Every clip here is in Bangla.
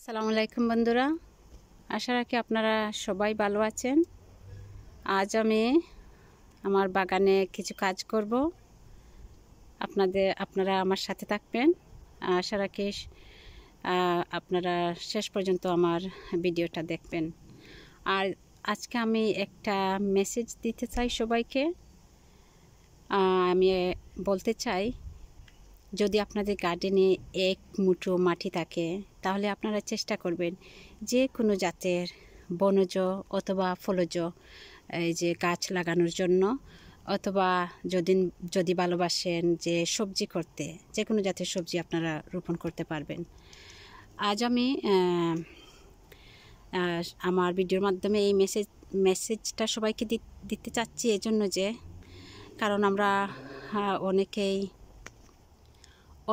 আসসালামু আলাইকুম বন্ধুরা, আশা রাখি আপনারা সবাই ভালো আছেন। আজ আমি আমার বাগানে কিছু কাজ করব, আপনারা আমার সাথে থাকবেন। আশা রাখি আপনারা শেষ পর্যন্ত আমার ভিডিওটা দেখবেন। আর আজকে আমি একটা মেসেজ দিতে চাই সবাইকে। আমি বলতে চাই, যদি আপনাদের গার্ডেনে এক মুঠো মাটি থাকে তাহলে আপনারা চেষ্টা করবেন যে কোনো জাতের বনজ অথবা ফলজ এই যে গাছ লাগানোর জন্য, অথবা যদি ভালোবাসেন যে সবজি করতে, যে কোনো জাতের সবজি আপনারা রোপণ করতে পারবেন। আজ আমি আমার ভিডিওর মাধ্যমে এই মেসেজটা সবাইকে দিতে চাচ্ছি, এজন্য যে কারণ আমরা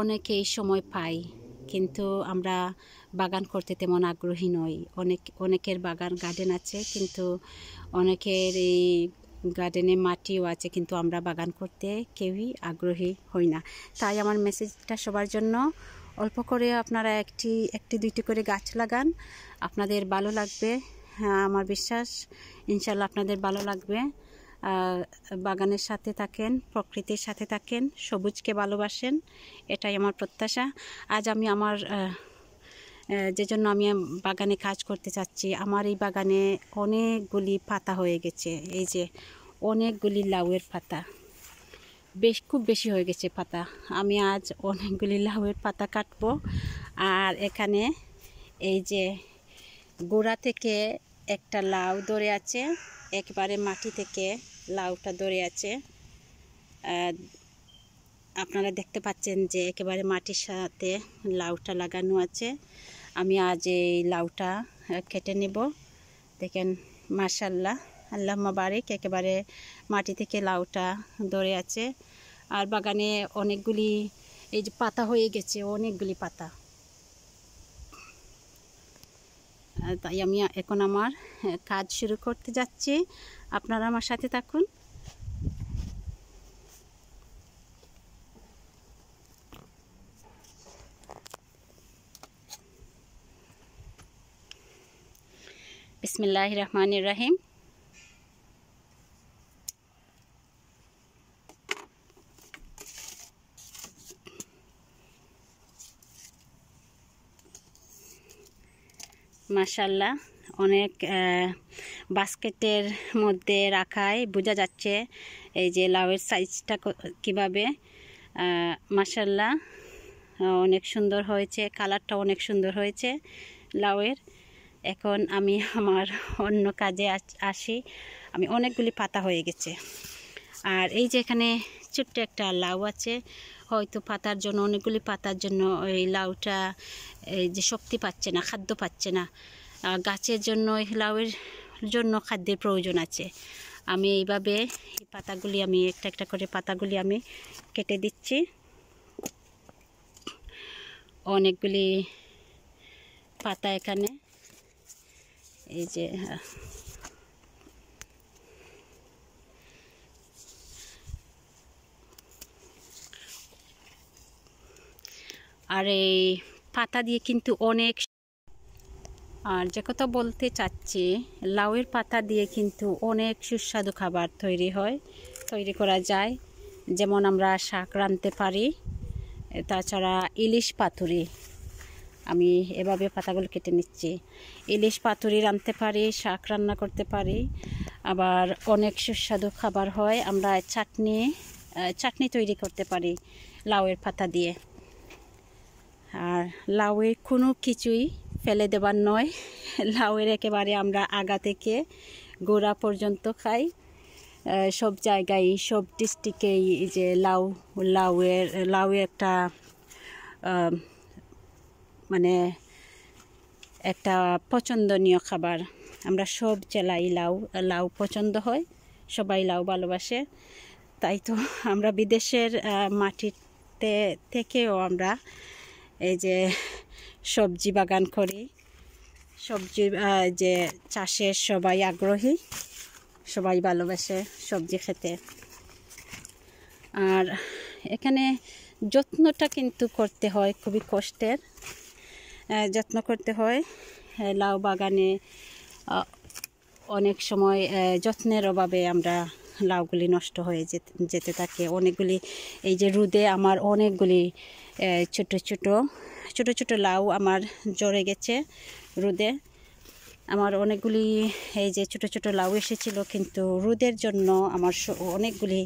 অনেকেই সময় পাই, কিন্তু আমরা বাগান করতে তেমন আগ্রহী নই। অনেকের গার্ডেন আছে, কিন্তু অনেকের এই গার্ডেনে মাটিও আছে, কিন্তু আমরা বাগান করতে কেউই আগ্রহী হই না। তাই আমার মেসেজটা সবার জন্য, অল্প করে আপনারা একটি দুইটি করে গাছ লাগান, আপনাদের ভালো লাগবে। আমার বিশ্বাস ইনশাল্লাহ আপনাদের ভালো লাগবে। বাগানের সাথে থাকেন, প্রকৃতির সাথে থাকেন, সবুজকে ভালোবাসেন, এটাই আমার প্রত্যাশা। আজ আমি যে জন্য আমি বাগানে কাজ করতে চাচ্ছি, আমার এই বাগানে অনেকগুলি পাতা হয়ে গেছে। এই যে অনেকগুলি লাউয়ের পাতা, খুব বেশি হয়ে গেছে পাতা। আমি আজ অনেকগুলি লাউয়ের পাতা কাটবো। আর এখানে এই যে গোড়া থেকে একটা লাউ ধরে আছে, একেবারে মাটি থেকে লাউটা ধরে আছে। আপনারা দেখতে পাচ্ছেন যে একেবারে মাটির সাথে লাউটা লাগানো আছে। আমি আজ এই লাউটা কেটে নেব। দেখেন, মাশাআল্লাহ, আল্লাহুম্মা বারিক, একেবারে মাটি থেকে লাউটা ধরে আছে। আর বাগানে অনেকগুলি এই যে পাতা হয়ে গেছে, অনেকগুলি পাতা। তাই আমি এখন আমার কাজ শুরু করতে যাচ্ছি, আপনারা আমার সাথে থাকুন। বিসমিল্লাহির রহমানির রহিম। মাশাআল্লাহ, অনেক বাস্কেটের মধ্যে রাখায় বোঝা যাচ্ছে এই যে লাউয়ের সাইজটা কিভাবে। মাশাআল্লাহ, অনেক সুন্দর হয়েছে, কালারটা অনেক সুন্দর হয়েছে লাউয়ের। এখন আমি আমার অন্য কাজে আসি। আমি অনেকগুলি পাতা হয়ে গেছে। আর এই যে এখানে ছোট্ট একটা লাউ আছে, হয়তো অনেকগুলি পাতার জন্য এই লাউটা এই যে শক্তি পাচ্ছে না, খাদ্য পাচ্ছে না। গাছের জন্য লাউয়ের জন্য খাদ্যের প্রয়োজন আছে। আমি এইভাবে এই পাতাগুলি একটা একটা করে পাতাগুলি আমি কেটে দিচ্ছি। অনেকগুলি পাতা এখানে, এই যে আর এই পাতা দিয়ে কিন্তু আর যে কথা বলতে চাচ্ছি, লাউয়ের পাতা দিয়ে কিন্তু অনেক সুস্বাদু খাবার তৈরি করা যায়। যেমন আমরা শাক রাঁধতে পারি, তাছাড়া ইলিশ পাতুরি, আমি এভাবে পাতাগুলো কেটে নিচ্ছি। ইলিশ পাতুরি রাঁধতে পারি, শাক রান্না করতে পারি, আবার অনেক সুস্বাদু খাবার হয়। আমরা চাটনি তৈরি করতে পারি লাউয়ের পাতা দিয়ে। আর লাউয়ের কোনো কিছুই ফেলে দেবার নয়, লাউয়ের একেবারে আমরা আগা থেকে গোড়া পর্যন্ত খাই। সব জায়গায়, সব ডিস্ট্রিক্টেই যে লাউয়ের একটা মানে একটা পছন্দনীয় খাবার। আমরা সব জেলায় লাউ পছন্দ হয়, সবাই লাউ ভালোবাসে। তাই তো আমরা বিদেশের মাটিতে থেকেও আমরা এই যে সবজি বাগান করি, সবজি যে চাষের সবাই আগ্রহী, সবাই ভালোবাসে সবজি খেতে। আর এখানে যত্নটা কিন্তু করতে হয়, খুবই কষ্টের। যত্ন করতে হয়। লাউ বাগানে অনেক সময় যত্নের অভাবে আমরা লাউগুলি নষ্ট হয়ে যেতে থাকে। অনেকগুলি এই যে রোদে আমার অনেকগুলি ছোট ছোট লাউ আমার ঝরে গেছে রোদে। আমার অনেকগুলি এই যে ছোট ছোট লাউ এসেছিল, কিন্তু রোদের জন্য আমার অনেকগুলি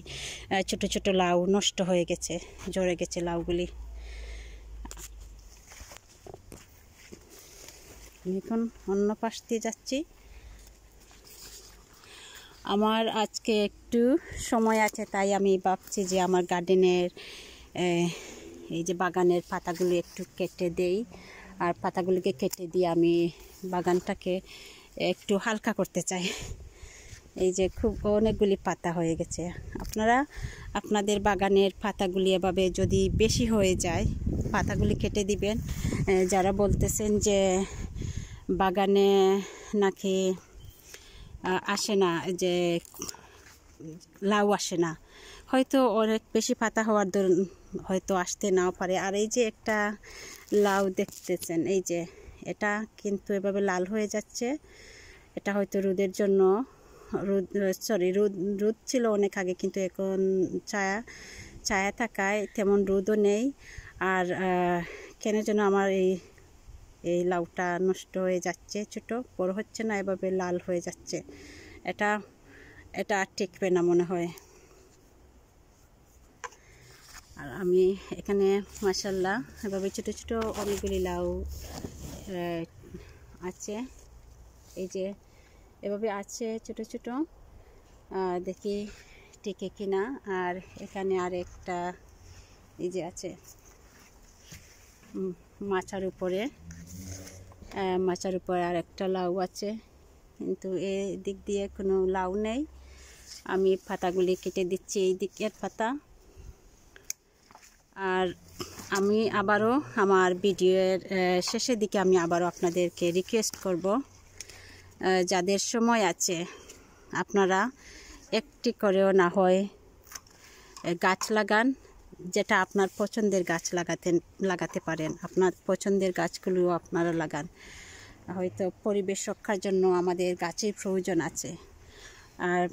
ছোট লাউ নষ্ট হয়ে গেছে, ঝরে গেছে লাউগুলি। আমি এখন অন্য পাশ দিয়ে যাচ্ছি। আমার আজকে একটু সময় আছে, তাই আমি ভাবছি যে আমার গার্ডেনের এই যে বাগানের পাতাগুলো একটু কেটে দেই, আর পাতাগুলিকে কেটে দিয়ে আমি বাগানটাকে একটু হালকা করতে চাই। এই যে খুব অনেকগুলি পাতা হয়ে গেছে। আপনারা আপনাদের বাগানের পাতাগুলি এভাবে যদি বেশি হয়ে যায় পাতাগুলি কেটে দিবেন। যারা বলতেছেন যে বাগানে নাকি আসে না, যে লাউ আসে না, হয়তো অনেক বেশি পাতা হওয়ার দরুন হয়তো আসতে নাও পারে। আর এই যে একটা লাউ দেখতেছেন, এই যে এটা কিন্তু এভাবে লাল হয়ে যাচ্ছে, এটা হয়তো রোদের জন্য রোদ ছিল অনেক আগে, কিন্তু এখন ছায়া থাকায় তেমন রোদও নেই। আর কেন যেন আমার এই লাউটা নষ্ট হয়ে যাচ্ছে, ছোট বড় হচ্ছে না, এভাবে লাল হয়ে যাচ্ছে। এটা আর টিকবে না মনে হয়। আর আমি এখানে মাশাআল্লাহ এভাবে ছোট ছোট অনেকগুলি লাউ আছে, এই যে এভাবে আছে ছোট ছোট, দেখি টিকে কিনা। আর এখানে আর একটা এই যে আছে মাচার উপরে আর একটা লাউ আছে, কিন্তু এই দিক দিয়ে কোনো লাউ নেই। আমি পাতাগুলি কেটে দিচ্ছি, এই দিকের পাতা। আর আমি আবারও আমার ভিডিওর শেষের দিকে আমি আবারও আপনাদেরকে রিকোয়েস্ট করব, যাদের সময় আছে আপনারা একটি করেও না হয় গাছ লাগান, যেটা আপনার পছন্দের গাছ লাগাতে পারেন। আপনার পছন্দের গাছগুলো আপনারা লাগান। হয়তো পরিবেশ রক্ষার জন্য আমাদের গাছের প্রয়োজন আছে। আর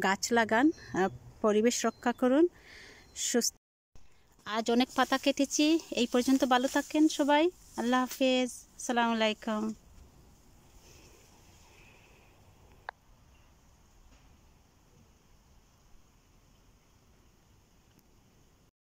গাছ লাগান, পরিবেশ রক্ষা করুন, সুস্থ। আজ অনেক পাতা কেটেছি, এই পর্যন্ত ভালো থাকেন সবাই। আল্লাহ হাফেজ, আসসালামু আলাইকুম।